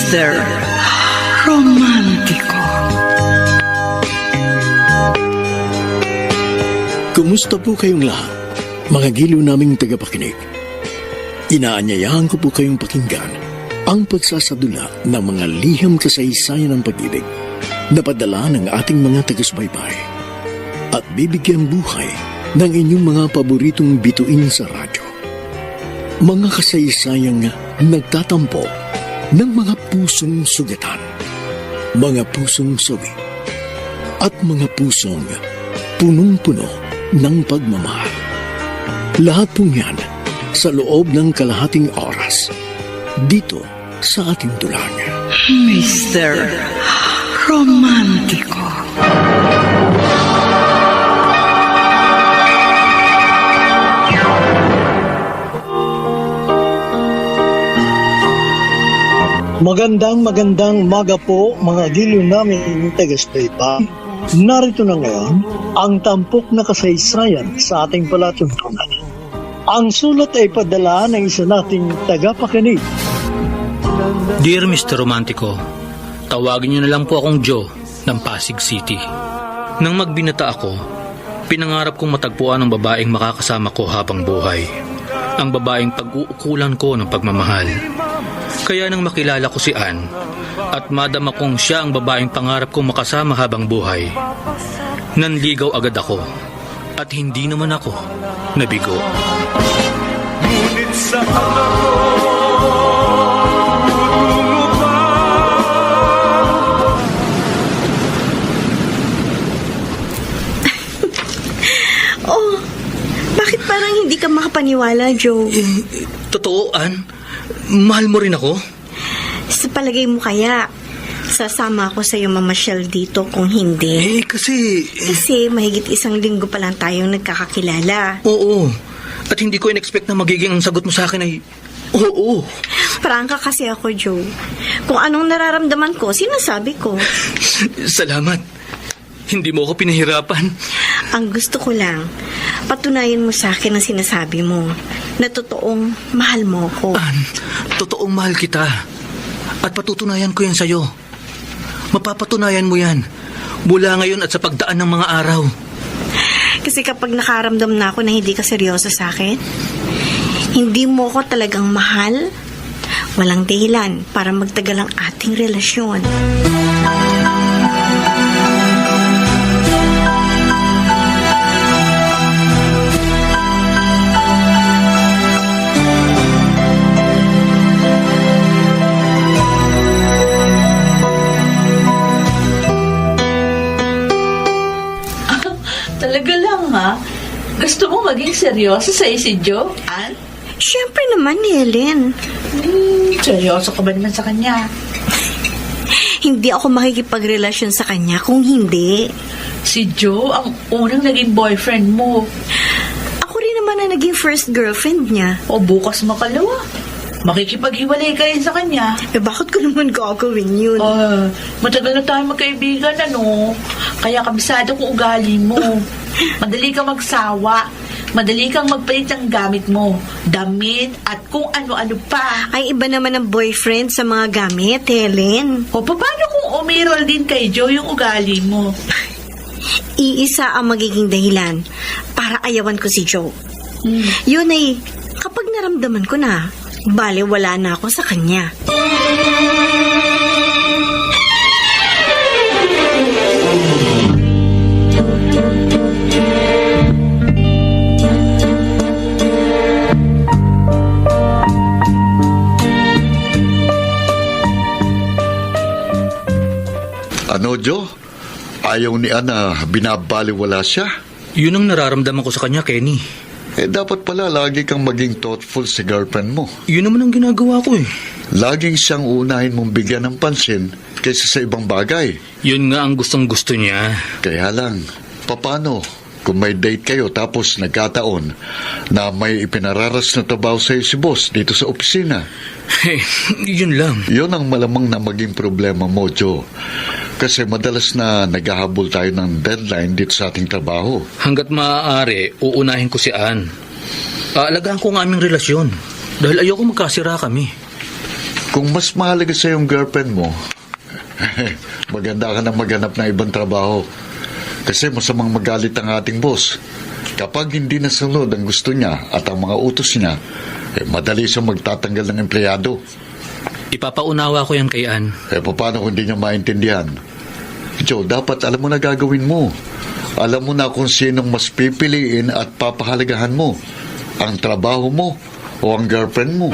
Mr. Romántico. Kumusta po kayong lahat, mga giliw naming tagapakinig? Inaanyayahan ko po kayong pakinggan ang pagsasadula ng mga liham kasaysayan ng pag-ibig na padala ng ating mga taga-subaybay at bibigyan buhay ng inyong mga paboritong bituin sa radyo. Mga kasaysayang nagtatampo ng mga pusong sugatan, mga pusong sawi, at mga pusong punong-puno ng pagmamahal. Lahat pong yan sa loob ng kalahating oras dito sa ating dulang. Mr. Romántico. Magandang umaga po mga giliw namin taga-subaybay. Narito na ngayon ang tampok na kasaysayan sa ating palatuntunan. Ang sulat ay padala ng isa nating tagapakinig. Dear Mr. Romantico, tawagin niyo na lang po akong Joe ng Pasig City. Nang magbinata ako, pinangarap kong matagpuan ang babaeng makakasama ko habang buhay. Ang babaeng pag-uukulan ko ng pagmamahal. Kaya nang makilala ko si Ann at madama kong siya ang babaeng pangarap kong makasama habang buhay, nanligaw agad ako at hindi naman ako nabigo. Ngunit sa Oh, bakit parang hindi ka makapaniwala, Joe? Totoo, Ann? Mahal mo rin ako? Sa palagay mo kaya, sasama ako sa iyo mamasyal dito kung hindi? Kasi Mahigit 1 linggo pa lang tayong nagkakakilala. oo. At hindi ko in-expect na magiging ang sagot mo sa akin ay oo. Prangka kasi ako, Joe. Kung anong nararamdaman ko, sinasabi ko. Salamat. Hindi mo ako pinahirapan. Ang gusto ko lang, patunayan mo sa akin ang sinasabi mo, na totoong mahal mo ko. Ann, totoong mahal kita. At patutunayan ko yan sa'yo. Mapapatunayan mo yan mula ngayon at sa pagdaan ng mga araw. Kasi kapag nakaramdam na ako na hindi ka seryoso sa akin, hindi mo ko talagang mahal, walang dahilan para magtagal ang ating relasyon. Talaga lang, ha? Gusto mo maging seryoso sa si Joe, Ann? Siyempre naman, Helen. Seryoso ka ba naman sa kanya? Hindi ako makikipagrelasyon sa kanya kung hindi. Si Joe ang unang naging boyfriend mo. Ako rin naman na naging first girlfriend niya. O bukas makalawa. Makikipag-iwalay ka rin sa kanya. Bakit ko naman gagawin yun? Matagal na tayo magkaibigan, ano? Kaya kabisado ko ugali mo. Madali kang magsawa. Madali kang magpalit ng gamit mo. Damit at kung ano-ano pa. Ay, iba naman ang boyfriend sa mga gamit, Helen. O paano kung umiral din kay Joe yung ugali mo? Iisa ang magiging dahilan para ayawan ko si Joe. Yun ay, kapag naramdaman ko na, bale wala na ako sa kanya. Ano, Joe? Ayaw ni Ana binabaliwala siya? Yun ang nararamdaman ko sa kanya, Kenny. Dapat pala lagi kang maging thoughtful sa girlfriend mo. Yun naman ang ginagawa ko eh. Laging siyang unahin mong bigyan ng pansin kaysa sa ibang bagay. Yun nga ang gustong-gusto niya. Kaya lang, paano kung may date kayo tapos nagkataon na may ipinararas na trabaho sa'yo si boss dito sa opisina? Yun lang. Yun ang malamang na maging problema mo, Joe. Kasi madalas na naghahabol tayo ng deadline dito sa ating trabaho. Hanggat maaari, uunahin ko si Ann. Aalagaan ko ang aming relasyon. Dahil ayoko magkasira kami. Kung mas mahalaga sa yung girlfriend mo, maganda ka na maghanap ng ibang trabaho. Kasi masamang magalit ang ating boss. Kapag hindi nasunod ang gusto niya at ang mga utos niya, madali siyang magtatanggal ng empleyado. Ipapaunawa ko yan kay Ann. Paano kung hindi niya maintindihan? Joe, dapat alam mo na gagawin mo. Alam mo na kung sinong mas pipiliin at papahalagahan mo. Ang trabaho mo o ang girlfriend mo.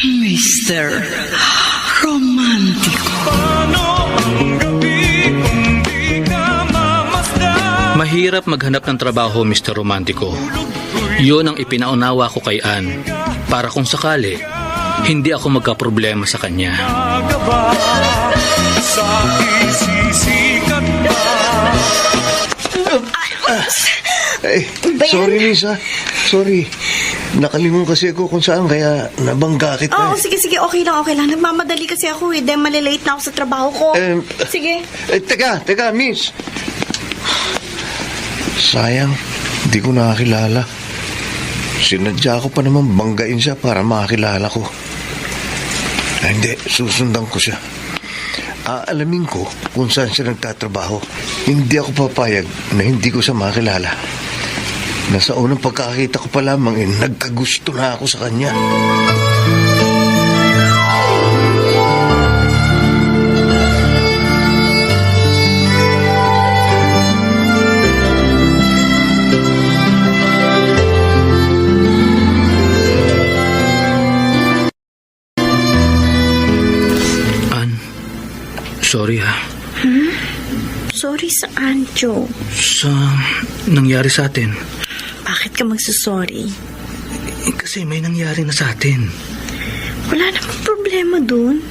Mr. Romantico. Mahirap maghanap ng trabaho, Mr. Romantico. Yun ang ipinaunawa ko kay Ann. Para kung sakali, hindi ako magkaproblema sa kanya. Sorry, Lisa. Sorry. Nakalingon kasi ako kung saan, kaya nabangga kita. Oo, sige, okay lang. Nagmamadali kasi ako dahil malilate na ako sa trabaho ko. Sige. Teka, miss. Sayang, di ko nakakilala. Sinadya ko pa naman banggain siya para makakilala ko. Hindi, susundan ko siya. Aalamin ko kung saan siya nagtatrabaho. Hindi ako papayag na hindi ko siya makilala. Nasa unang pagkakita ko pa lamang nagkagusto na ako sa kanya. Ann, sorry ha. Sorry saan, Joe? Sa nangyari sa atin. Bakit ka magsasorry? Kasi may nangyari na sa atin. Wala namang problema dun.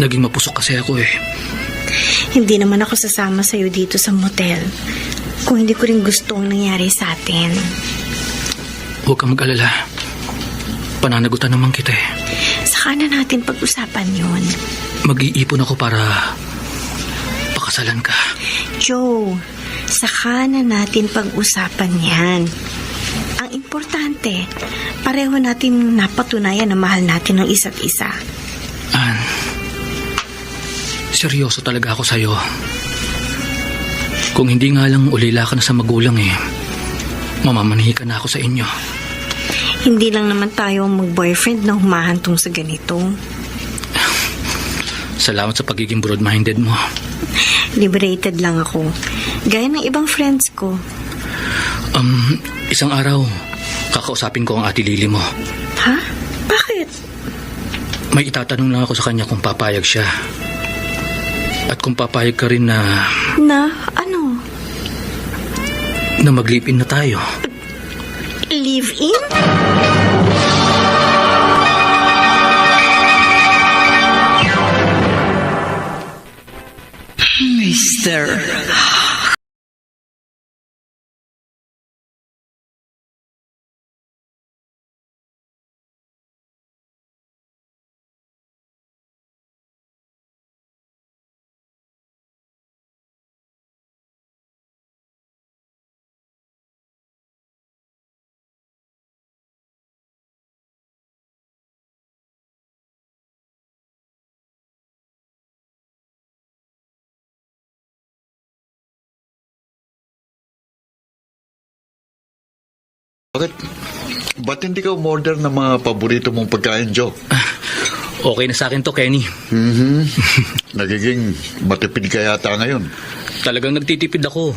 Naging mapusok kasi ako Hindi naman ako sasama sa'yo dito sa motel kung hindi ko rin gusto ang nangyari sa atin. Huwag kang mag-alala. Pananagutan naman kita Saka na natin pag-usapan yun. Mag-iipon ako para pakasalan ka. Joe, saka na natin pag-usapan yan. Ang importante, pareho natin napatunayan na mahal natin ang isa't isa. Ann, seryoso talaga ako sa'yo. Kung hindi nga lang ulila ka na sa magulang mamamanhi ka na ako sa inyo. Hindi lang naman tayo mag-boyfriend na humahantong sa ganito. Salamat sa pagiging broad-minded mo. Liberated lang ako. Gaya ng ibang friends ko. Isang araw, kakausapin ko ang ate Lily mo. Ha? Bakit? May itatanong lang ako sa kanya kung papayag siya. At kung papayag ka rin na... Na? Ano? Na mag-live-in na tayo. Live-in? Mr. Ba't hindi ka umorder ng mga paborito mong pagkain, Joe? Okay na sa akin to, Kenny. Nagiging matipid ka yata ngayon. Talagang nagtitipid ako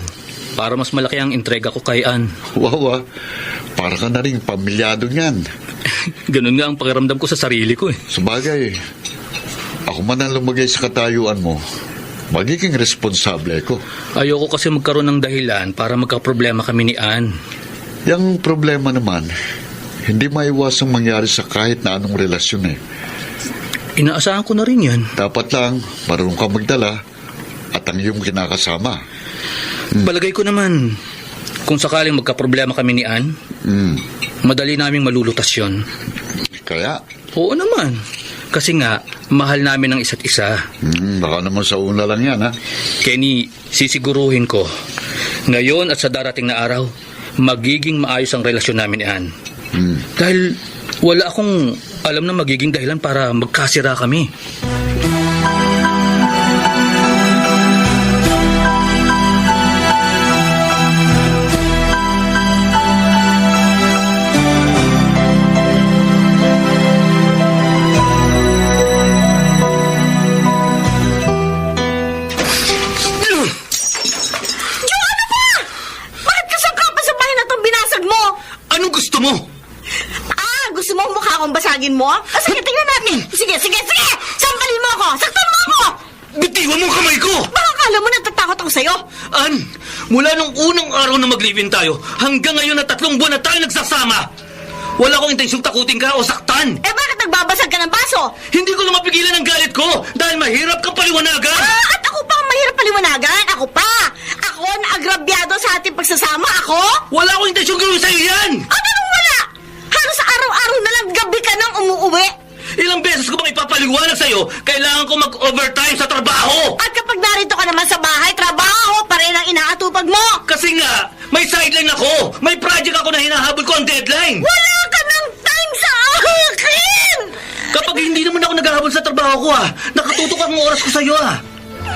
para mas malaki ang entrega ko kay Ann. Wow, para ka na rin pamilyado niyan. Ganun nga ang pakiramdam ko sa sarili ko Sabagay, ako man ang lumagay sa katayuan mo, magiging responsable ko. Ayoko kasi magkaroon ng dahilan para magkaproblema kami ni Ann. Yang problema naman, hindi maiwasang mangyari sa kahit na anong relasyon Inaasahan ko na rin yan. Dapat lang, marunong ka magdala at ang iyong kinakasama. Balagay ko naman, kung sakaling magkaproblema kami ni Ann, madali naming malulutas yun. Kaya? Oo naman. Kasi nga, mahal namin ang isa't isa. Baka naman sa una lang yan, ha? Kenny, sisiguruhin ko Ngayon at sa darating na araw, magiging maayos ang relasyon namin ni Ann. Dahil wala akong alam na magiging dahilan para magkasira kami. Bakit kasangka pa sa bahay na itong binasag mo? Anong gusto mo? Gusto mo mukha akong basagin mo? Sige, tingnan natin. Sige. Sampalin mo ako. Saktan mo ako. Bitiwan mo ang kamay ko! Baka akala mo natatakot ako sa'yo. Ann, mula nung unang araw na mag-live-in tayo, hanggang ngayon na 3 buwan na tayo nagsasama. Wala akong intensyong takutin ka o saktan. Bakit nagbabasag ka ng baso? Hindi ko na mapigilan ang galit ko dahil mahirap kang paliwanagan. At ako pa ang mahirap paliwanagan? Ako pa? Ako na agrabyado sa ating pagsasama? Ako? Wala akong intensyong gawin sa'yo yan! Anong wala? Halos araw-araw na lang gabi ka nang umuuwi. Ilang beses ko bang ipapaliwanag sa'yo, kailangan ko mag-overtime sa trabaho. At kapag narito ka naman sa bahay, trabaho pa rin ang inaatupag mo. Kasi nga, may sideline ako. May project ako na hinahabol ko ang deadline. Wala ka ng time sa akin! Kapag hindi naman ako naghahabol sa trabaho ko, nakatutok ang oras ko sa'yo,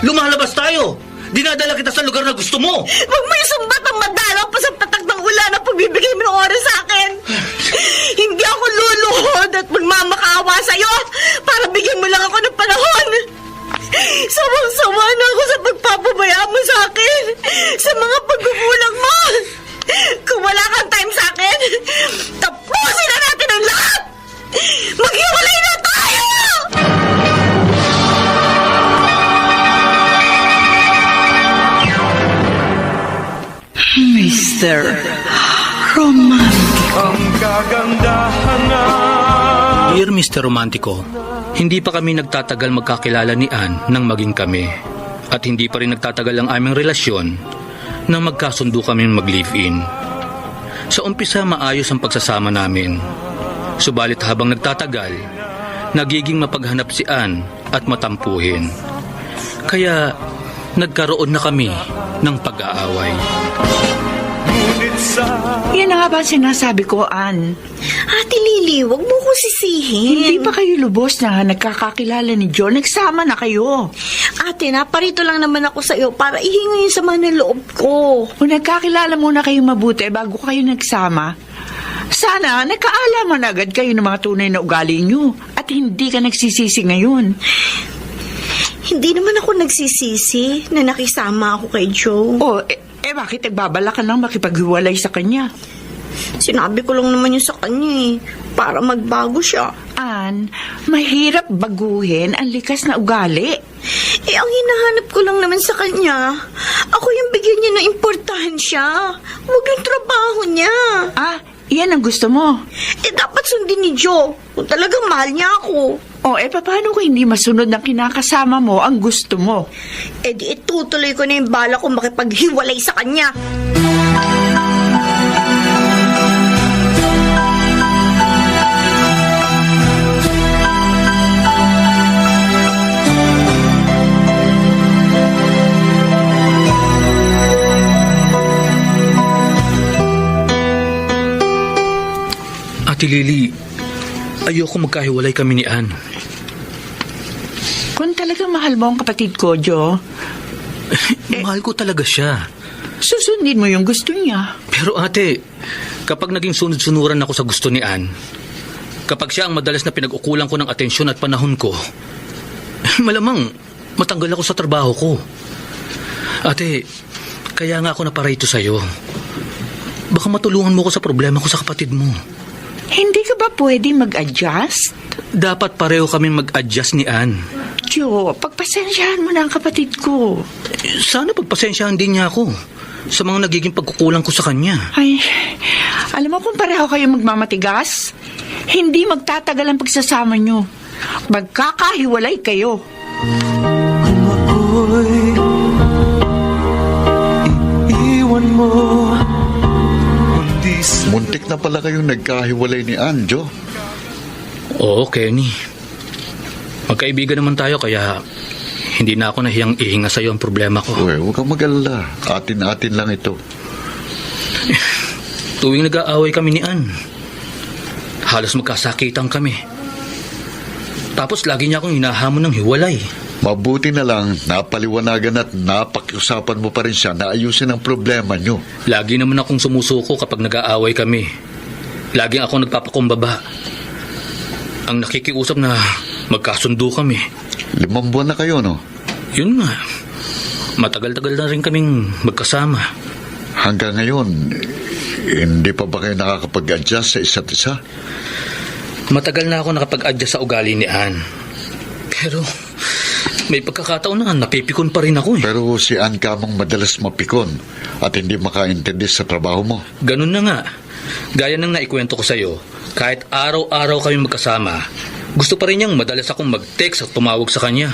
Lumalabas tayo. Dinadala kita sa lugar na gusto mo. Huwag mo isumbat ang madalaw pa sa patak ng ulan na pagbibigay mo ng oras sa akin. Hindi ako luluhod at magmamakaawa sa'yo para bigyan mo lang ako ng panahon. Sawang-sawa na ako sa pagpapabaya mo sa akin, sa mga pagkukulang mo. Kung wala kang time sa akin, tapusin na natin ang lahat. Maghiwalay na tayo! Mr. Romantic. Dear Mr. Romantico, hindi pa kami nagtatagal magkakilala ni Ann nang maging kami. At hindi pa rin nagtatagal ang aming relasyon nang magkasundo kami mag-live-in. Sa umpisa maayos ang pagsasama namin. Subalit habang nagtatagal, nagiging mapaghanap si Ann at matampuhin. Kaya nagkaroon na kami ng pag-aaway. Yan na nga ba sinasabi ko, Ann? Ate Lily, wag mo ko sisihin. Hindi pa kayo lubos na nagkakakilala ni John. Nagsama na kayo. Ate, naparito lang naman ako sa iyo para ihingi yung sama ng loob ko. Kung nagkakilala muna kayo mabuti bago kayo nagsama, sana nagkaalaman agad kayo ng mga tunay na ugali nyo at hindi ka nagsisisi ngayon. Hindi naman ako nagsisisi na nakisama ako kay Joe. Bakit nagbabala ka nang makipaghiwalay sa kanya? Sinabi ko lang naman yun sa kanya para magbago siya. Ann, mahirap baguhin ang likas na ugali. Ang hinahanap ko lang naman sa kanya, ako yung bigyan niya ng importansya. Huwag yung trabaho niya. Yan ang gusto mo? Dapat sundin ni Joe kung talagang mahal niya ako. Paano kung hindi masunod ng kinakasama mo ang gusto mo? Di itutuloy ko na yung bala kong makipaghiwalay sa kanya. Ate Lily, ayoko magkahiwalay kami ni Ann. Kung talagang mahal mo ang kapatid ko, Joe, Mahal ko talaga siya. susundin mo yung gusto niya. Pero ate, kapag naging sunod-sunuran ako sa gusto ni Ann, kapag siya ang madalas na pinag-ukulan ko ng atensyon at panahon ko, malamang matanggal ako sa trabaho ko. Ate, kaya nga ako naparito sa'yo. Baka matulungan mo ko sa problema ko sa kapatid mo. Hindi ka ba pwede mag-adjust? Dapat pareho kami mag-adjust ni Ann. Joe, pagpasensyahan mo na ang kapatid ko. Sana pagpasensyahan din niya ako sa mga nagiging pagkukulang ko sa kanya. Ay, alam mo kung pareho kayo magmamatigas, hindi magtatagal ang pagsasama nyo. Magkakahiwalay kayo. Muntik na pala kayong nagkahiwalay ni Ann, Joe. Oo, Kenny. Magkaibigan naman tayo kaya hindi na ako nahiyang ihinga sa'yo ang problema ko. Uy, huwag kang mag-alala. Atin-atin lang ito. Tuwing nag-aaway kami ni Ann, halos magkasakitan kami. Tapos lagi niya akong hinahamon ng hiwalay. Mabuti na lang, napaliwanagan at napakiusapan mo pa rin siya na ayusin ang problema nyo. Lagi naman akong sumusuko kapag nag-aaway kami. Laging ako nagpapakumbaba. Ang nakikiusap na magkasundo kami. 5 buwan na kayo, no? Yun nga. Matagal-tagal na rin kaming magkasama. Hanggang ngayon, hindi pa ba kayo nakakapag-adjust sa isa't isa? Matagal na ako nakapag-adjust sa ugali ni Ann. Pero may pagkakataon na napipikon pa rin ako eh. Pero si Ann kamang madalas mapikon at hindi makaintindi sa trabaho mo. Ganun na nga. Gaya ng naikwento ko sa'yo, kahit araw-araw kami magkasama, gusto pa rin niyang madalas akong mag-text at tumawag sa kanya.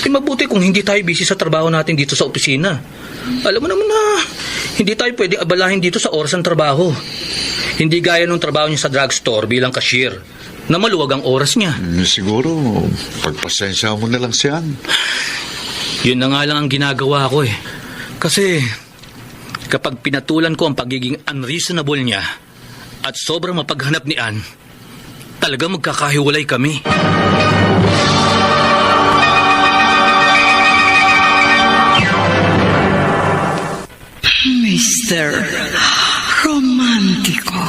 Mabuti kung hindi tayo busy sa trabaho natin dito sa opisina. Alam mo naman na hindi tayo pwede abalahin dito sa oras ng trabaho. Hindi gaya nung trabaho niya sa drugstore bilang cashier, na maluwag ang oras niya. Siguro, pagpasensya mo na lang si Ann. Yun na nga lang ang ginagawa ko eh. Kasi kapag pinatulan ko ang pagiging unreasonable niya at sobrang mapaghanap ni Ann, talaga magkakahiwalay kami. Mr. Romántico.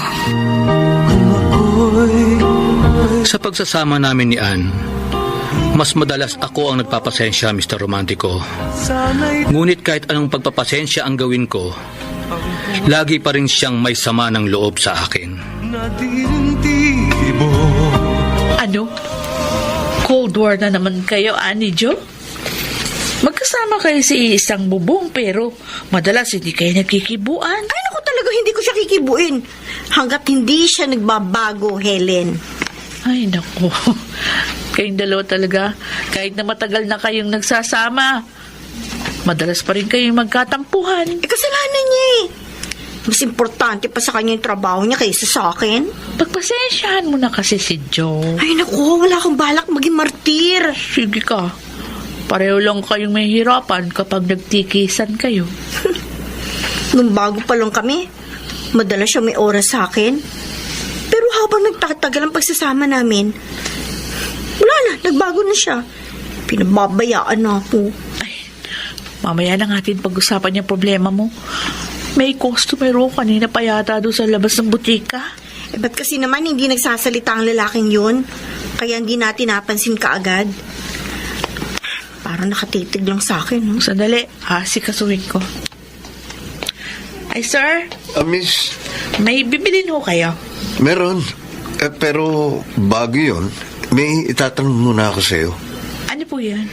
Sa pagsasama namin ni Ann, mas madalas ako ang nagpapasensya, Mr. Romantico. Ngunit kahit anong pagpapasensya ang gawin ko, lagi pa rin siyang may sama ng loob sa akin. Ano? Cold War na naman kayo, Annie Jo? Magkasama kayo sa isang bubong pero madalas hindi kayo nagkikibuan. Ay, naku talaga, hindi ko siya kikibuin. Hanggat hindi siya nagbabago, Helen. Ay, naku. Kayong dalawa talaga, kahit na matagal na kayong nagsasama, madalas pa rin kayong magkatampuhan. Kasalanan niya eh. Mas importante pa sa kanya yung trabaho niya kaysa sa akin. Pagpasensyahan mo na kasi si Joe. Ay, naku, wala akong balak maging martir. Sige ka. Pareho lang kayong may hirapan kapag nagtikisan kayo. Nung bago pa lang kami, madalas siya may oras sa akin. Pero habang nagtatagal ang pagsasama namin, wala na, nagbago na siya. Pinababayaan na ako. Ay, mamaya na natin pag-usapan yung problema mo. May customer ko kanina pa yata doon sa labas ng butika. Eh, ba't kasi naman hindi nagsasalita ang lalaking yun? Kaya hindi natin napansin kaagad. Parang nakatitig lang sa akin, no? Sandali, sikasuhin ko. Ay, sir, Miss, may bibilin ho kayo. meron. Pero bago yun, may itatanong muna ako sa'yo. Ano po yan?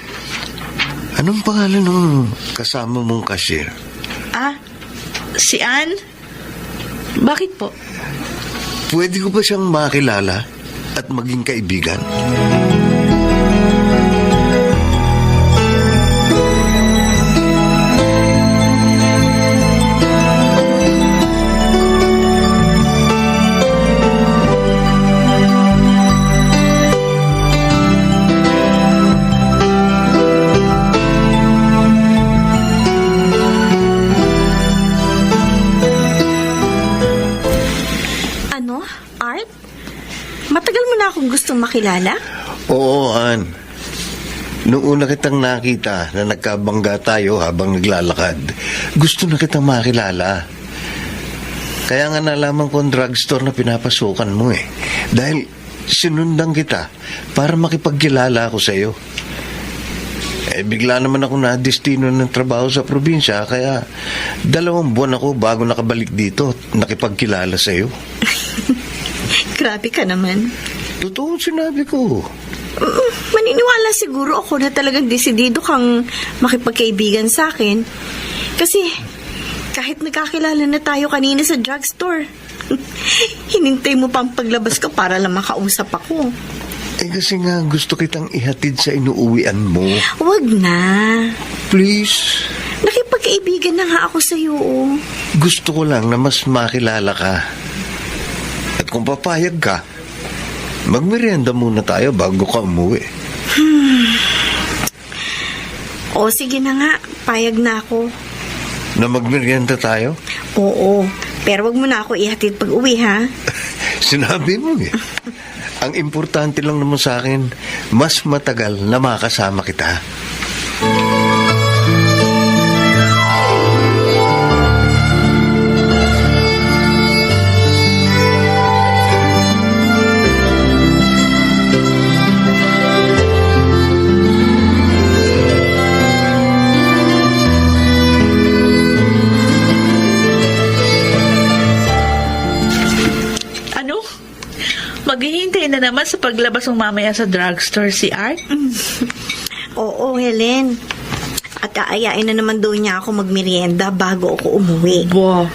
Anong pangalan ng kasama mong cashier? Si Ann? Bakit po? Pwede ko ba siyang makilala at maging kaibigan? Ano? Art? Matagal mo na akong gustong makilala? Oo, Ann. Noong una kitang nakita na nagkabangga tayo habang naglalakad, gusto na kitang makilala. Kaya nga nalaman ko ang drugstore na pinapasukan mo eh. Dahil sinundan kita para makipagkilala ako sa'yo. Bigla naman ako na-destino ng trabaho sa probinsya, kaya 2 buwan ako bago nakabalik dito at nakipagkilala sa'yo. Grabe ka naman. Totoo sinabi ko. Maniniwala siguro ako na talagang desidido kang makipagkaibigan sa akin. Kasi kahit nagkakilala na tayo kanina sa drugstore, hinintay mo pang paglabas ko para lang makausap ako. Kasi nga gusto kitang ihatid sa inuuwian mo. Huwag na. Please. Nakipagkaibigan na nga ako sa'yo. Gusto ko lang na mas makilala ka. At kung papayag ka, magmerienda muna tayo bago ka umuwi. O sige na nga, payag na ako. Na magmerienda tayo? Oo, pero wag mo na ako ihatid pag uwi, ha? Sinabi mo eh. Ang importante lang naman sa akin, mas matagal na makasama kita. Ano? Maghihintay na naman sa paglabas ng mamaya sa drugstore si Art? Oo, Helen. At aayain na naman daw niya ako magmerienda bago ako umuwi. Wow,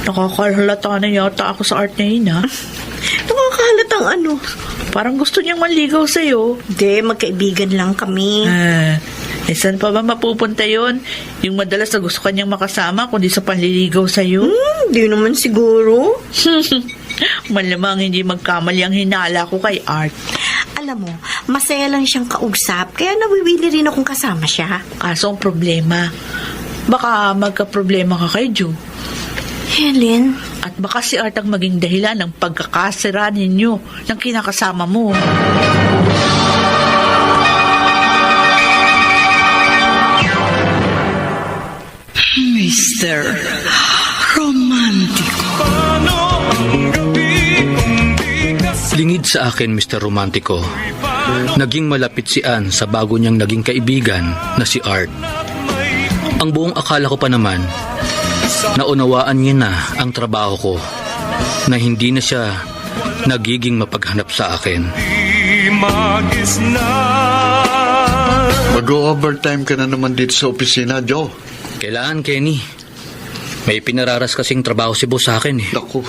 nakakahalata na yata ako sa Art na yun, ha? Nakakahalatang ano? Parang gusto niyang manligaw sa'yo. Hindi, magkaibigan lang kami. Saan pa ba mapupunta yon? Yung madalas na gusto kanyang makasama kundi sa panliligaw sa'yo? Hindi naman siguro. Malamang hindi magkamali ang hinala ko kay Art. Alam mo, masaya lang siyang kausap, kaya nawiwili rin akong kasama siya. Kaso ang problema, baka magka-problema ka kay Joe. Helen? At baka si Art ang maging dahilan ng pagkakasira ninyo ng kinakasama mo. Mr. Romantico. Lingid sa akin, Mr. Romantico. Naging malapit si Ann sa bago niyang naging kaibigan na si Art. Ang buong akala ko pa naman, naunawaan niya na ang trabaho ko, na hindi na siya nagiging mapaghanap sa akin. Mag-overtime ka na naman dito sa opisina, Joe. Kailangan, Kenny. May pinararas kasing trabaho si boss sa akin eh. Naku,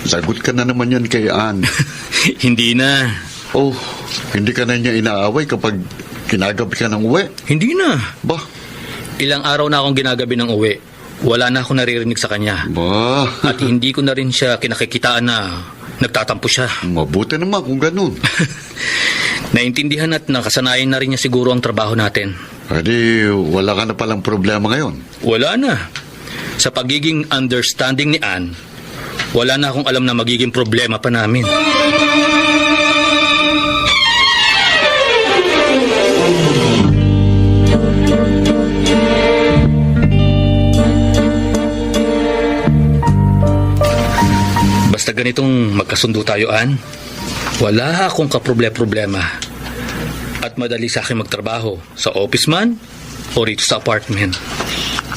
lagot ka na naman yan kay Ann. Hindi na. Oh, hindi ka na niya inaaway kapag ginagabi ka ng uwi. Hindi na. Ba? Ilang araw na akong ginagabi ng uwi. Wala na akong naririnig sa kanya. Ba? At hindi ko na rin siya kinakikitaan na nagtatampo siya. Mabuti naman kung ganun. Naintindihan at nakasanayan na rin niya siguro ang trabaho natin. Adi, wala ka na palang problema ngayon. Wala na. Sa pagiging understanding ni Ann, wala na akong alam na magiging problema pa namin. Basta ganitong magkasundo tayo, Ann, wala akong kaproblema. At madali sa akin magtrabaho sa office man o rito sa apartment.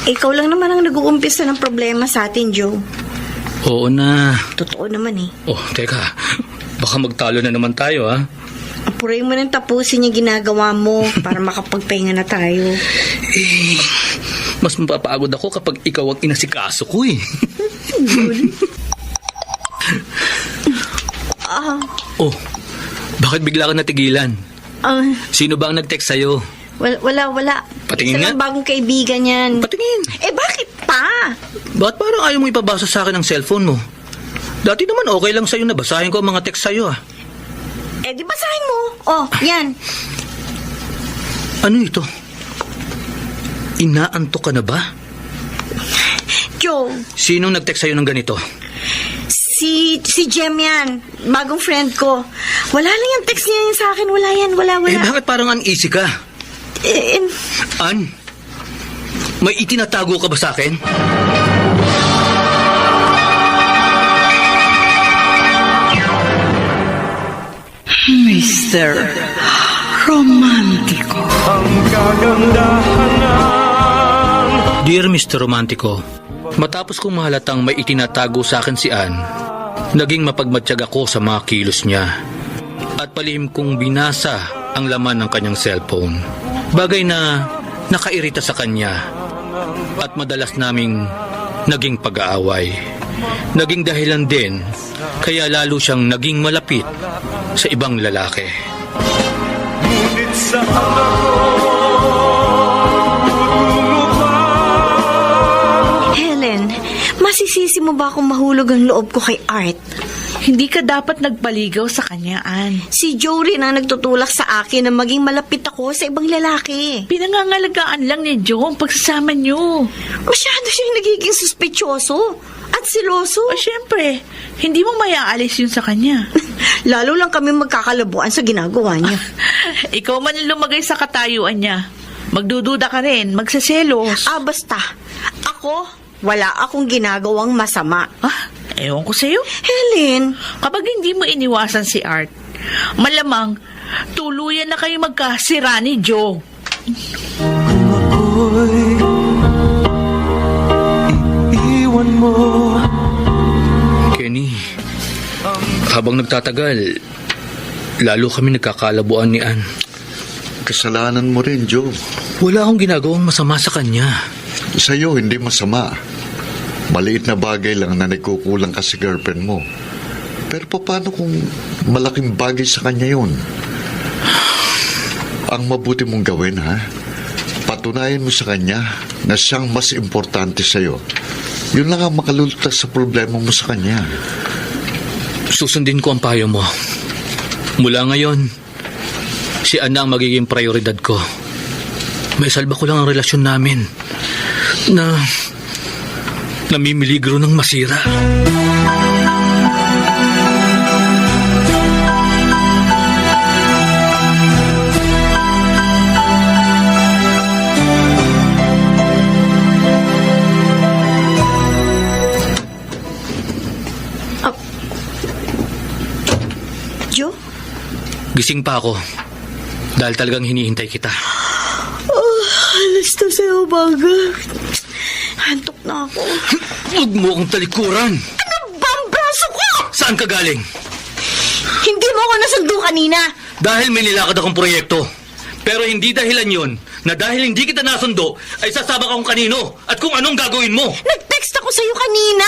Ikaw lang naman ang nag-uumpisa ng problema sa atin, Joe. Oo na. Totoo naman eh. Oh, teka. Baka magtalo na naman tayo, ha? Apuray mo nang tapusin yung ginagawa mo para makapagpahinga na tayo. Eh, mas mapapagod ako kapag ikaw ang inasikaso ko, eh. Oh, bakit bigla ka natigilan? Sino ba ang nag-text sa'yo? Wala. Patingin Isa nga. lang bagong kaibigan yan. Patingin. Bakit pa? Bakit parang ayaw mo ipabasa sa akin ang cellphone mo? Dati naman okay lang sa'yo na basahin ko ang mga text sa'yo, ah. Di basahin mo. Oh, yan. Ano ito? Inaantok ka na ba? Joe, Sinong nag-text sa'yo ng ganito? si Jem yan. Bagong friend ko. Wala lang yung text niya yun sa akin. Wala yan. Wala. Eh, bakit parang uneasy ka? Ann, may itinatago ka ba sa akin? Mr. Romantico. Dear Mr. Romantico, matapos kong mahalatang may itinatago sa akin si Ann, naging mapagmatsyag ako sa mga kilos niya at palihim kong binasa ang laman ng kanyang cellphone. Bagay na nakairita sa kanya at madalas naming naging pag-aaway. Naging dahilan din kaya lalo siyang naging malapit sa ibang lalaki. Helen, masisisi mo ba kung mahulog ang loob ko kay Art? Hindi ka dapat nagpaligaw sa kanya, Ann. Si Joe rin ang nagtutulak sa akin na maging malapit ako sa ibang lalaki. Pinangangalagaan lang ni Joe ang pagsasama niyo. Masyado siyang nagiging suspetsyoso at siloso. O syempre, hindi mo mayaalis yun sa kanya. Lalo lang kami magkakalabuan sa ginagawa niya. Ikaw man ang lumagay sa katayuan niya. Magdududa ka rin, magsaselos. Basta. Ako, wala akong ginagawang masama. Ewan ko sa'yo. Helen, Kapag hindi mo iniwasan si Art, malamang tuluyan na kayo magkasira ni Joe. Kenny, habang nagtatagal, lalo kami nagkakalabuan ni Ann. Kasalanan mo rin, Joe. Wala akong ginagawang masama sa kanya. Sa'yo, hindi masama. Maliit na bagay lang na nagkukulang ka sa girlfriend mo. Pero paano kung malaking bagay sa kanya yun? Ang mabuti mong gawin, ha? Patunayan mo sa kanya na siyang mas importante sa'yo. Yun lang ang makalulutas sa problema mo sa kanya. Susundin ko ang payo mo. Mula ngayon, si Anna ang magiging prioridad ko. May salba ko lang ang relasyon namin na namimiligro ng masira. Joe? Gising pa ako dahil talagang hinihintay kita. Alas na sa umaga. Hantok na ako. Huwag mo akong talikuran! Ano ba ang braso ko? Saan ka galing? Hindi mo ako nasundo kanina. Dahil may nilakad akong proyekto. Pero hindi dahilan yon na dahil hindi kita nasundo ay sasabak akong kanino at kung anong gagawin mo. Nag-text ako sa'yo kanina.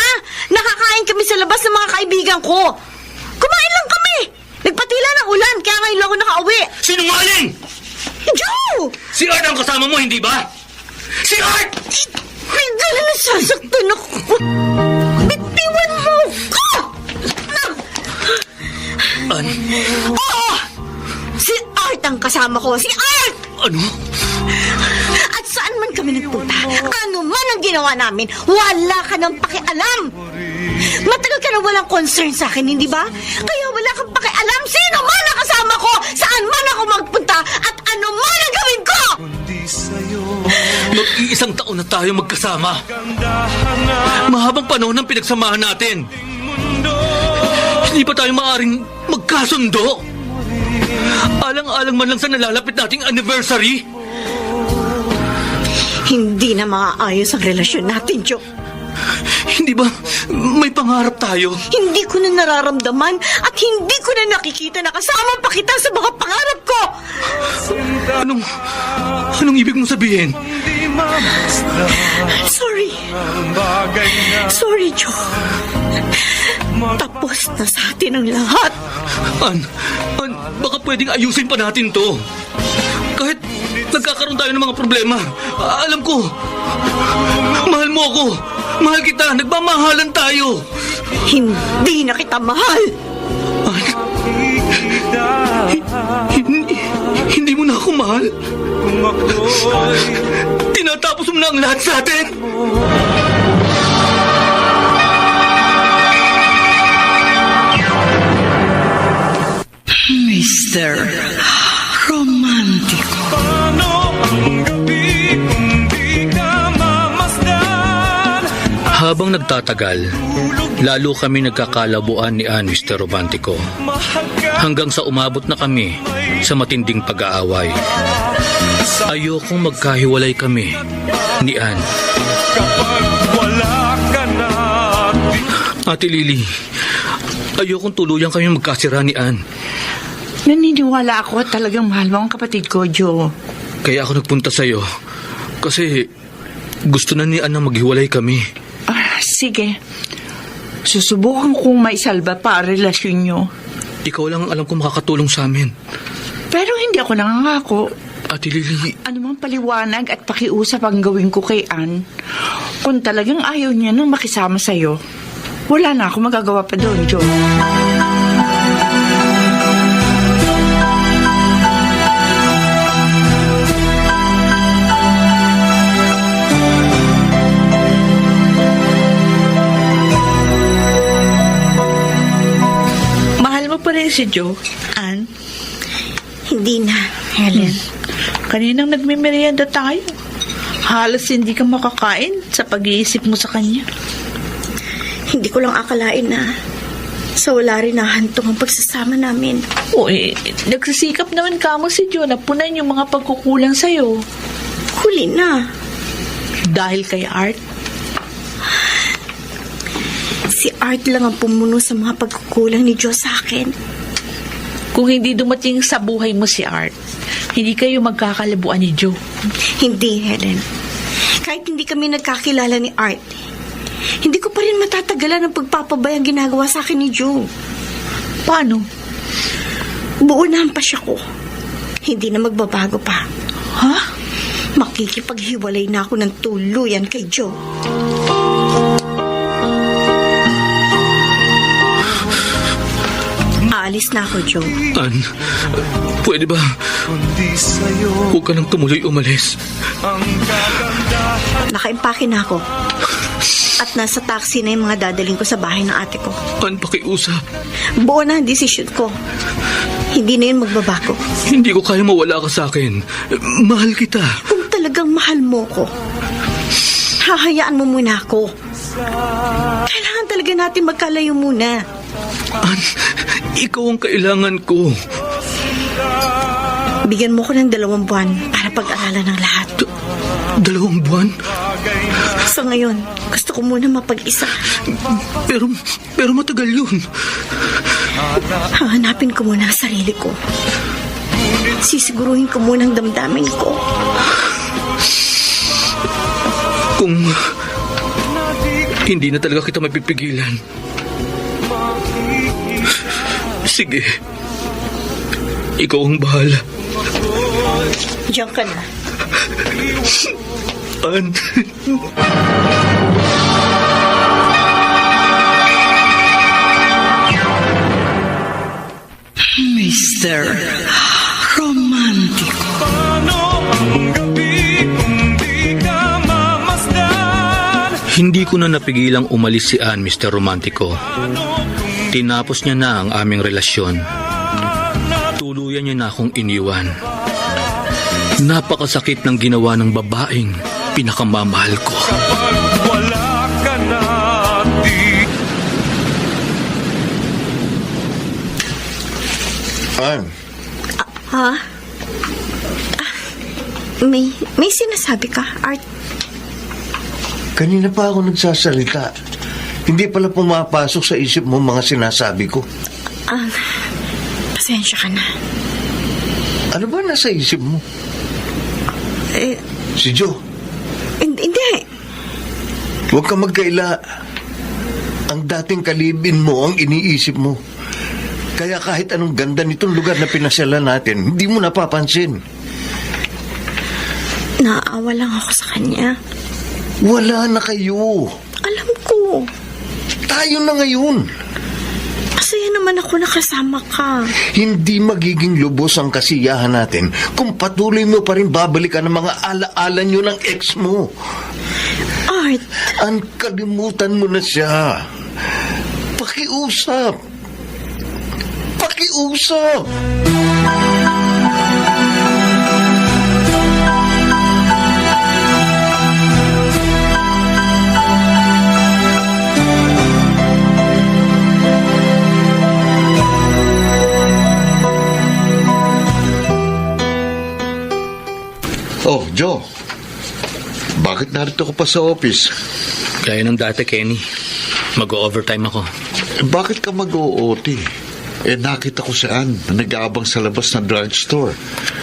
Nakakain kami sa labas ng mga kaibigan ko. Kumain lang kami. Nagpatila ng ulan, kaya ngayon lang ako nakauwi. Sinungaling! Joe! Si Art ang kasama mo, hindi ba? Si Art! Hindi na nasasaktan ako. Bitiwan mo ko! An? Oo! Si Art ang kasama ko. Si Art! Ano? At saan man kami nagpunta, ano man ang ginawa namin, wala ka nang pakialam. Matagal ka na walang concern sa akin, hindi ba? Kaya wala kang pakialam sino man ang kasama ko, saan man ako magpunta, at ano man ang gawin ko! Mag-iisang taon na tayo magkasama. Mahabang panahon ang pinagsamahan natin. Hindi pa tayo maaaring magkasundo. Alang-alang man lang sa nalalapit nating anniversary. Hindi na maaayos ang relasyon natin, Joe. Hindi ba may pangarap tayo? Hindi ko na nararamdaman at hindi ko na nakikita na kasama pa kita sa mga pangarap ko. Anong ibig mong sabihin? Sorry. Sorry, Joe. Tapos na sa atin ang lahat. An, baka pwedeng ayusin pa natin to. Kahit nagkakaroon tayo ng mga problema, alam ko, mahal mo ako. Mahal kita. Nagmamahalan tayo. Hindi na kita mahal. Hindi mo na ako mahal. Tinatapos mo na ang lahat sa atin. Mr. Romantico. Habang nagtatagal, lalo kami nagkakalabuan ni Ann, Mr. Romantico. Hanggang sa umabot na kami sa matinding pag-aaway. Ayokong magkahiwalay kami ni Ann. Ate Lily, ayokong tuluyan kami magkasira ni Ann. Naniniwala ako at talagang mahal mo ang kapatid ko, Joe. Kaya ako nagpunta sa'yo. Kasi gusto na ni Ann na maghiwalay kami. Sige. Susubukan kong maisalba pa ang relasyon nyo. Ikaw lang ang alam kong makakatulong sa amin. Pero hindi ako nangangako. Ate Lily, Ano mang paliwanag at pakiusap ang gawin ko kay Ann, kung talagang ayaw niya nang makisama sa'yo, Wala na ako magagawa pa doon, Joe. Mahal mo pa rin si Joe, Ann? Hindi na, Helen. Kaninang nagmimerienda tayo. Halos hindi ka makakain sa pag-iisip mo sa kanya. Hindi ko lang akalain na sa wala rin nahantong ang pagsasama namin. O nagsisikap naman kamo si Joe na punan yung mga pagkukulang sa'yo. Huli na. Dahil kay Art. Si Art lang ang pumuno sa mga pagkukulang ni Joe sa akin. Kung hindi dumating sa buhay mo si Art, hindi kayo magkakalabuan ni Joe. Hindi, Helen. Kahit hindi kami nagkakilala ni Art, hindi ko pa rin matatagalan ang pagpapabayang ginagawa sa akin ni Joe. Paano? Buo na ang pasya ko. Hindi na magbabago pa. Ha? Makikipaghiwalay na ako ng tuluyan kay Joe. Aalis na ako, Joe. Ann, pwede ba? Huwag ka nang tumuloy umalis. Nakaimpake na ako. At nasa taxi na yung mga dadaling ko sa bahay ng ate ko. Ann, pakiusap. Buo na ang desisyon ko. Hindi na yun magbabago. Hindi ko kaya mawala ka sa akin. Mahal kita. Kung talagang mahal mo ko, hahayaan mo muna ako. Kailangan talaga natin magkalayo muna. Ann, ikaw ang kailangan ko. Bigyan mo ko ng 2 buwan para pag-aralan ng lahat. 2 buwan? Sa ngayon, gusto ko muna mapag-isa. Pero matagal yun. Hahanapin ko muna ang sarili ko. Sisiguruhin ko muna ang damdamin ko. Kung hindi na talaga kita mapipigilan, sige, ikaw ang bahala. Diyan ka na. Ann. Mr. Romantico. Hindi ko na napigilang umalis si Ann, Mr. Romantico. Tinapos niya na ang aming relasyon. Tuluyan niya na akong iniwan. Napakasakit ng ginawa ng babaeng pinakamamahal ko. Wala ka na Ann, Ha? May sinasabi ka, Art? kanina pa ako nagsasalita. Hindi pala pumapasok sa isip mo mga sinasabi ko. Pasensya ka na. Ano ba nasa isip mo? Si Joe. Hindi. Huwag ka magkaila. Ang dating kalibin mo ang iniisip mo. Kaya kahit anong ganda nitong lugar na pinasyalan natin, hindi mo napapansin. Naaawa lang ako sa kanya. Wala na kayo. Alam ko. Tayo na ngayon. Masaya naman ako nakasama ka. Hindi magiging lubos ang kasiyahan natin kung patuloy mo pa rin babalikan ang mga alaala nyo ng ex mo. Art. Ang kalimutan mo na siya. Pakiusap. Pakiusap. Oh, Joe. Bakit narito ko pa sa office? Gaya ng dati, Kenny. Mag-overtime ako. Bakit ka mag-OT? Nakita ko si Ann na nag-aabang sa labas ng drugstore.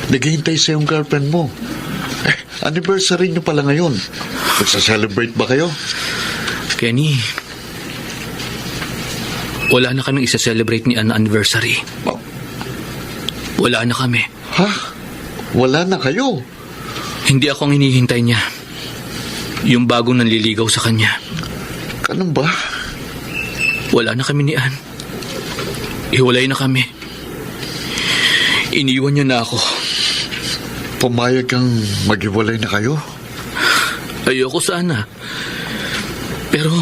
Naghihintay sa yung girlfriend mo. Anniversary niyo pala ngayon. Magsa-celebrate ba kayo? Kenny, wala na kaming isa-celebrate ni Ann na anniversary. Oh. Wala na kami. Ha? Wala na kayo? Hindi ako ang hinihintay niya. Yung bagong nanliligaw sa kanya. Ganun ba? Wala na kami ni Ann. Iwalay na kami. Iniwan niya na ako. Pumayag kang maghiwalay na kayo? Ayoko sana. Pero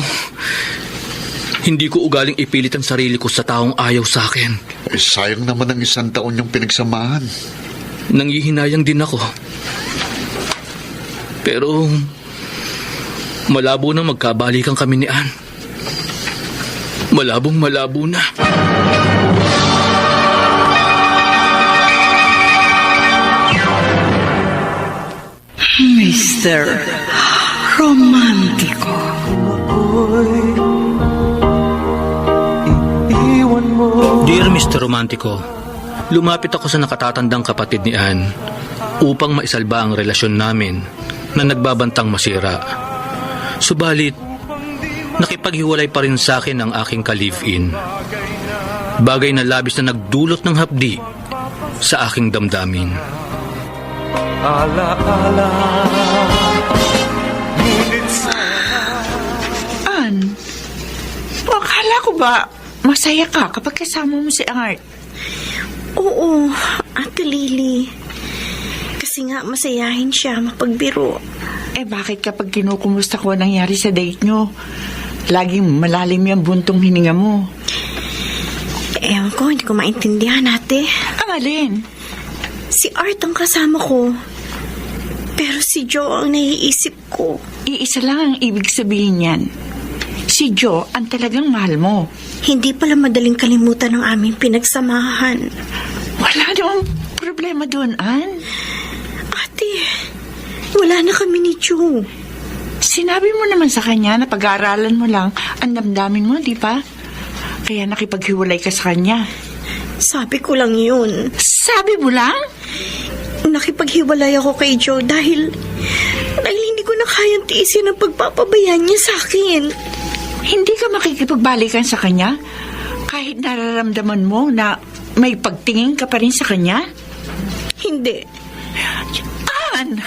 hindi ko ugaling ipilit ang sarili ko sa taong ayaw sa akin. Sayang naman ang 1 taon yung pinagsamahan. Nangihinayang din ako. Pero malabo na magkabalikan kami ni Ann. Malabo na. Mr. Romántico. Dear Mr. Romantico, lumapit ako sa nakatatandang kapatid ni Ann upang maisalba ang relasyon namin na nagbabantang masira. Subalit, nakipaghiwalay pa rin sa akin ang aking ka-live-in. Bagay na labis na nagdulot ng hapdi sa aking damdamin. Alaala. Ngunit Ann, akala ko ba masaya ka kapag kasama mo si Art? Oo, Ate Lily. Kasi nga masayahin siya mapagbiro. Eh bakit kapag kinukumusta ko nangyari sa date nyo, laging malalim yung buntong hininga mo? Ewan ko, hindi ko maintindihan, ate. Ang alin? Si Art ang kasama ko. Pero si Joe ang naiisip ko. Iisa lang ang ibig sabihin yan. Si Joe ang talagang mahal mo. Hindi pala madaling kalimutan ang aming pinagsamahan. Wala namang problema doon, Ann. Ate, wala na kami ni Joe. Sinabi mo naman sa kanya na pag-aaralan mo lang ang damdamin mo, di ba? Kaya nakipaghiwalay ka sa kanya. Sabi ko lang yun. Sabi mo lang? Nakipaghiwalay ako kay Joe dahil hindi ko na kayang tiisin ang pagpapabayaan niya sa akin. Hindi ka makikipagbalikan sa kanya? Kahit nararamdaman mo na may pagtingin ka pa rin sa kanya? Hindi. Ann!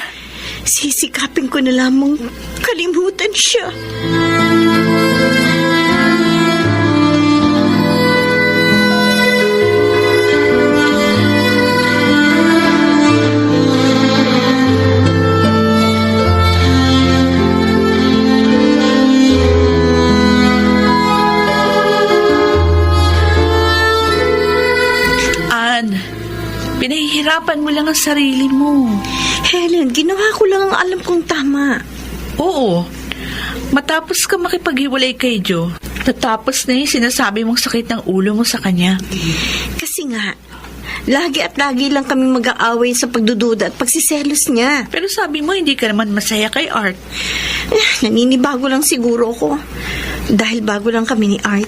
Sisikapin ko na lamang kalimutan siya. Pinahihirapan mo lang ang sarili mo. Helen, ginawa ko lang ang alam kong tama. Oo. Matapos ka makipaghiwalay kay Joe, tatapos na yung sinasabi mong sakit ng ulo mo sa kanya. Kasi nga, lagi lang kaming mag-aaway sa pagdududa at pagsiselos niya. Pero sabi mo hindi ka naman masaya kay Art. Naninibago lang siguro ko. Dahil bago lang kami ni Art.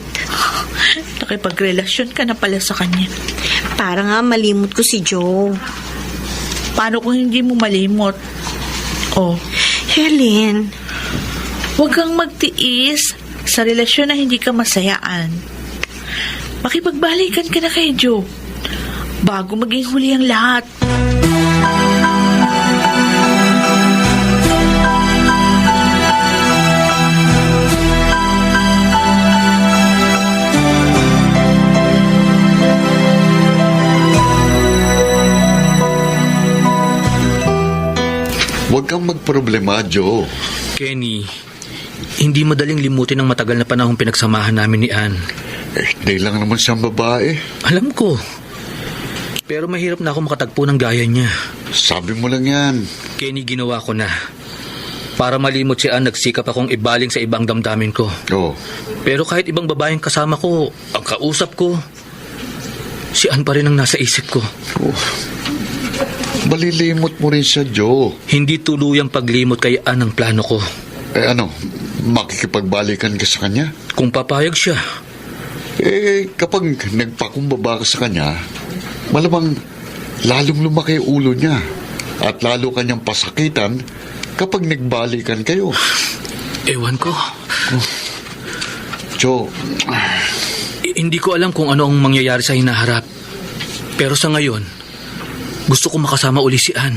Nakipagrelasyon ka na pala sa kanya. Para nga malimot ko si Joe. Paano kung hindi mo malimot? Oh, Helen, huwag kang magtiis sa relasyon na hindi ka masayaan. Makipagbalikan ka na kay Joe bago maging huli ang lahat. Huwag kang magproblema, Joe. Kenny, hindi madaling limutin ang matagal na panahong pinagsamahan namin ni Ann. Hindi lang naman siyang babae. Alam ko. Pero mahirap na ako makatagpo ng gaya niya. Sabi mo lang yan. Kenny, ginawa ko na. Para malimot si Ann, nagsikap akong ibaling sa ibang damdamin ko. Oo. Pero kahit ibang babaeng kasama ko, ang kausap ko, si Ann pa rin ang nasa isip ko. Malilimot mo rin siya, Joe. Hindi tuluyang paglimot kay Ann ang plano ko. Makikipagbalikan ka sa kanya? Kung papayag siya. Kapag nagpakumbaba ka sa kanya, malamang lalong lumaki ulo niya at lalo kanyang pasakitan kapag nagbalikan kayo. Ewan ko. Joe, Hindi ko alam kung ano ang mangyayari sa hinaharap. Pero sa ngayon, gusto ko makasama uli si Ann.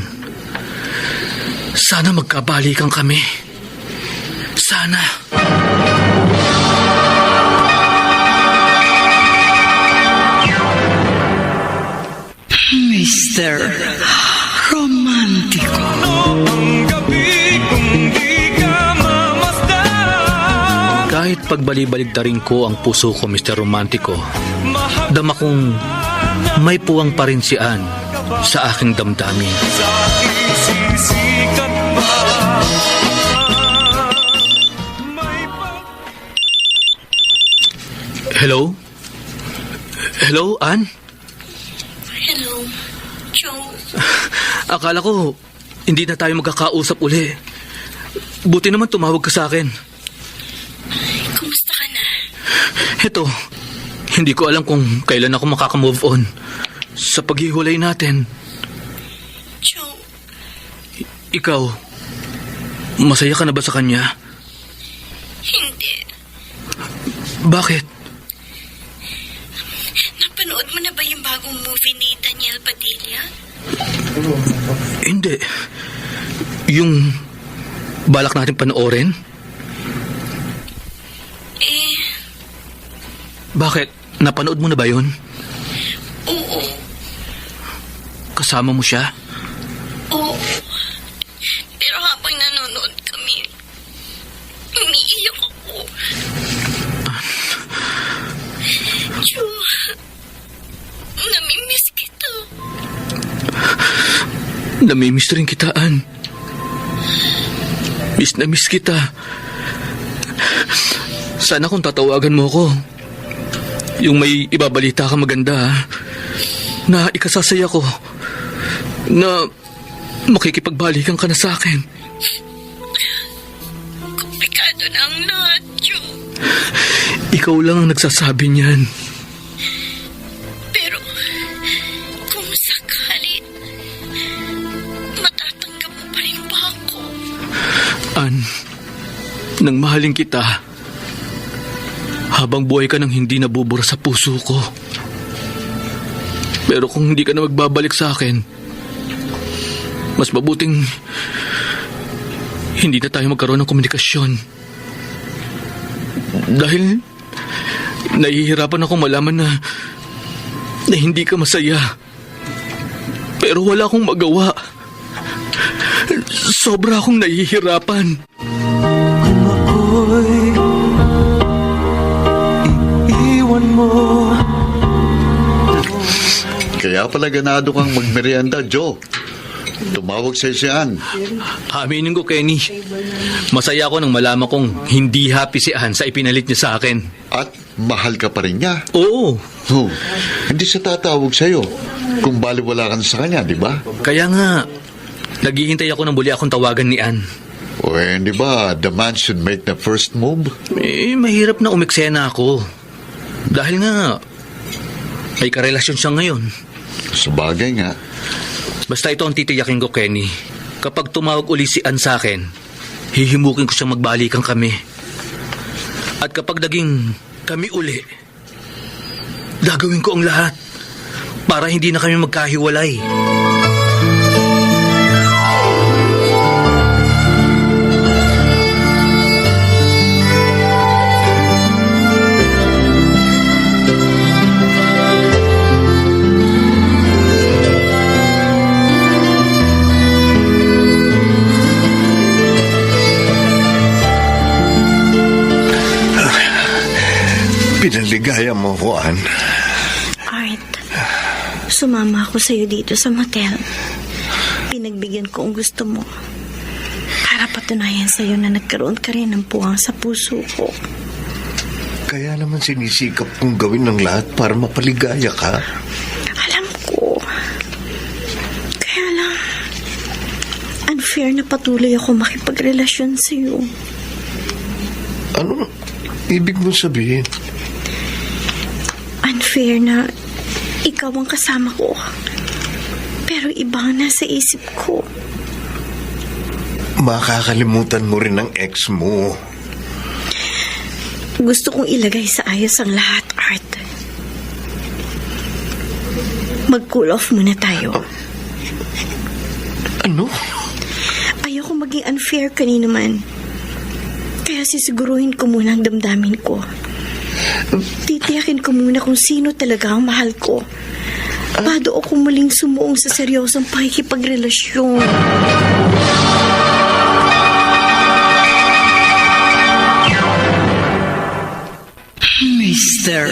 Sana magkabalikan kami. Sana. Mr. Romántico. Ang gabi kung di ka mamasdan. Kahit pagbali-baligtarin ko ang puso ko, Mr. Romantico, dama kong may puwang pa rin si Ann sa aking damdamin. Sa aking sisikat ba? May Hello? Hello, Ann? Hello, Joe. Akala ko hindi na tayo magkakausap uli. Buti naman tumawag ka sa akin. Kumusta ka na? Eto, hindi ko alam kung kailan ako makaka-move on sa paghiwalay natin. Joe, Ikaw, masaya ka na ba sa kanya? hindi. Bakit? Napanood mo na ba yung bagong movie ni Daniel Padilla? Hindi. Yung balak natin panoorin? Eh, Bakit? Napanood mo na ba yun? oo. Kasama mo siya? Oo. Pero habang nanonood kami, umiiyak ako. Joe, namimiss kita. Namimiss rin kita, Ann. Miss na miss kita. Sana kung tatawagan mo ko, yung may ibabalita ka maganda, na ikasasaya ko, na makikipagbalikan ka na sa akin. Komplikado na ang lahat, Joe. Ikaw lang ang nagsasabi niyan. Pero, kung sakali, matatanggap mo pa rin ba ako? Ann, nang mahalin kita, habang buhay ka nang hindi nabubura sa puso ko. Pero kung hindi ka na magbabalik sa akin, mas mabuting hindi na tayo magkaroon ng komunikasyon. Dahil nahihirapan ako malaman na hindi ka masaya. Pero wala akong magawa. Sobra akong nahihirapan. Kung ako'y iiwan mo. Kaya pala ganado kang magmerienda, Joe. Tumawag sa'yo si Ann. Aminin ko, Kenny. Masaya ako nang malaman kong hindi happy si Ann sa ipinalit niya sa akin. At mahal ka pa rin niya. Oo. Oh, hindi siya tatawag sa'yo kung baliwala ka na sa kanya, di ba? Kaya nga, naghihintay ako nang muli akong tawagan ni Ann. O di ba, the man should make the first move? Mahirap na umiksena ako. Dahil nga, may karelasyon siya ngayon. Sabagay nga. Basta ito ang titiyakin ko, Kenny. Kapag tumawag uli si Ann sa akin, hihimukin ko siyang magbalikan kami. At kapag naging kami uli, gagawin ko ang lahat para hindi na kami magkahiwalay. Pinaligaya mo ko, Ann. Art, sumama ako sa'yo dito sa motel. Pinagbigyan ko ang gusto mo. Para patunayan sa'yo na nagkaroon ka rin ng puwang sa puso ko. Kaya naman sinisikap kong gawin ng lahat para mapaligaya ka. Alam ko. Kaya lang, unfair na patuloy ako makipagrelasyon sa'yo. Ano ibig mo sabihin? Unfair na ikaw ang kasama ko. Pero iba ang nasa isip ko. Makakalimutan mo rin ang ex mo. Gusto kong ilagay sa ayos ang lahat, Art. Mag-cool off muna tayo. Ano? Ayoko maging unfair kanina man. Kaya sisiguruhin ko muna ang damdamin ko. Titiyakin ko muna kung sino talaga ang mahal ko. Pado ako muling sumuong sa seryosong pakikipagrelasyon. Mr.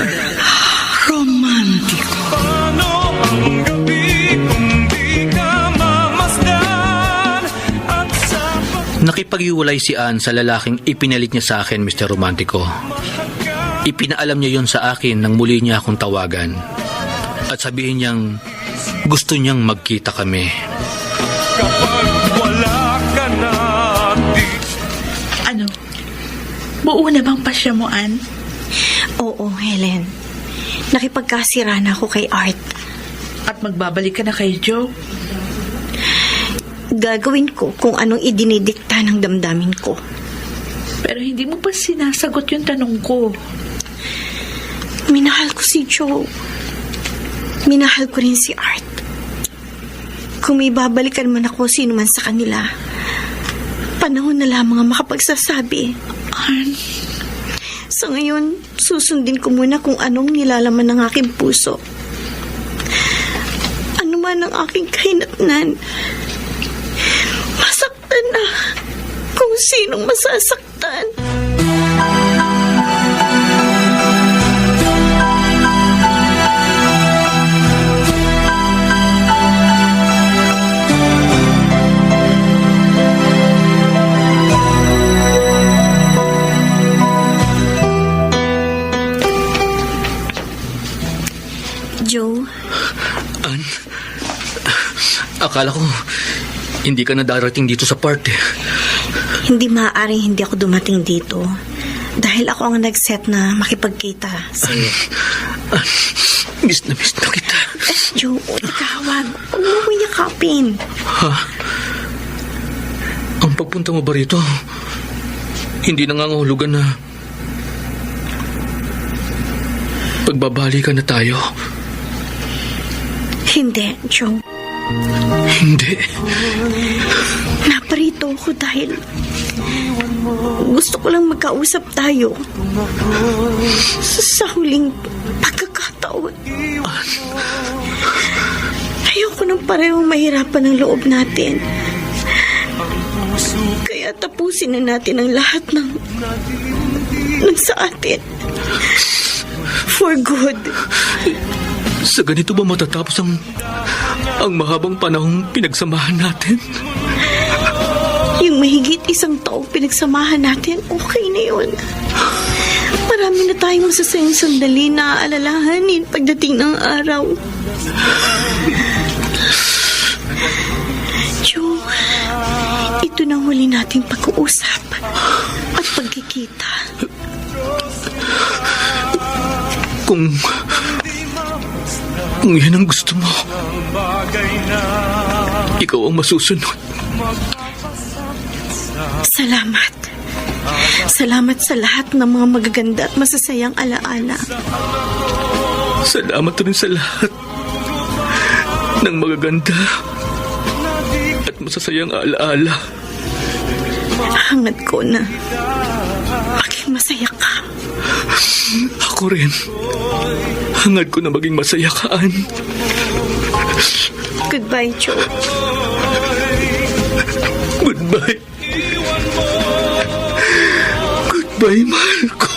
Romantico. Paano ang gabi kung di ka mamasdan? At sa Nakipag-iwalay si Ann sa lalaking ipinalit niya sa akin, Mr. Romantico. Ipinaalam niya yon sa akin nang muli niya akong tawagan. At sabihin niyang gusto niyang magkita kami. kapag wala ka na, di Ano? Buo na bang pasya mo, Ann? Oo, Helen. Nakipagkasira na ako kay Art. At magbabalik ka na kay Joe? Gagawin ko kung anong idinidikta ng damdamin ko. Pero hindi mo pa sinasagot yung tanong ko. Minahal ko si Joe. Minahal ko rin si Art. Kung may babalikan man ako sino man sa kanila, panahon na lamang ang makapagsasabi. Ann, Sa ngayon, susundin ko muna kung anong nilalaman ng aking puso. Ano man ang aking kahinatnan. Masaktan na kung sinong masasaktan. Joe, Ann, akala ko hindi ka na darating dito sa party. hindi maaaring hindi ako dumating dito dahil ako ang nag-set na makipagkita sa'yo. Ann, miss na kita. Joe, ikawag. Huwag mo ko yakapin. Ha? Ang pagpunta mo ba rito? Hindi nangangahulugan na pagbabalikan na tayo. Hindi, Joe. Hindi. Naparito ako dahil gusto ko lang magkausap tayo sa huling pagkakataon. Ayoko nang parehong mahirapan ang loob natin. Kaya tapusin na natin ang lahat ng sa atin. For good. Sa ganito ba matatapos ang mahabang panahong pinagsamahan natin? Yung mahigit 1 taong pinagsamahan natin, okay na yun. Marami na tayong masasayang sandali na aalalahanin pagdating ng araw. Joe, ito na huli nating pag-uusap at pagkikita. Kung yan ang gusto mo, ikaw ang masusunod. Salamat. Salamat sa lahat ng mga magaganda at masasayang alaala. Salamat rin sa lahat ng magaganda at masasayang alaala. Hangad ko na maging masaya ka. Ako rin. Hangad ko na maging masaya ka, Ann. Goodbye, Joe. Goodbye. Goodbye, mahal ko.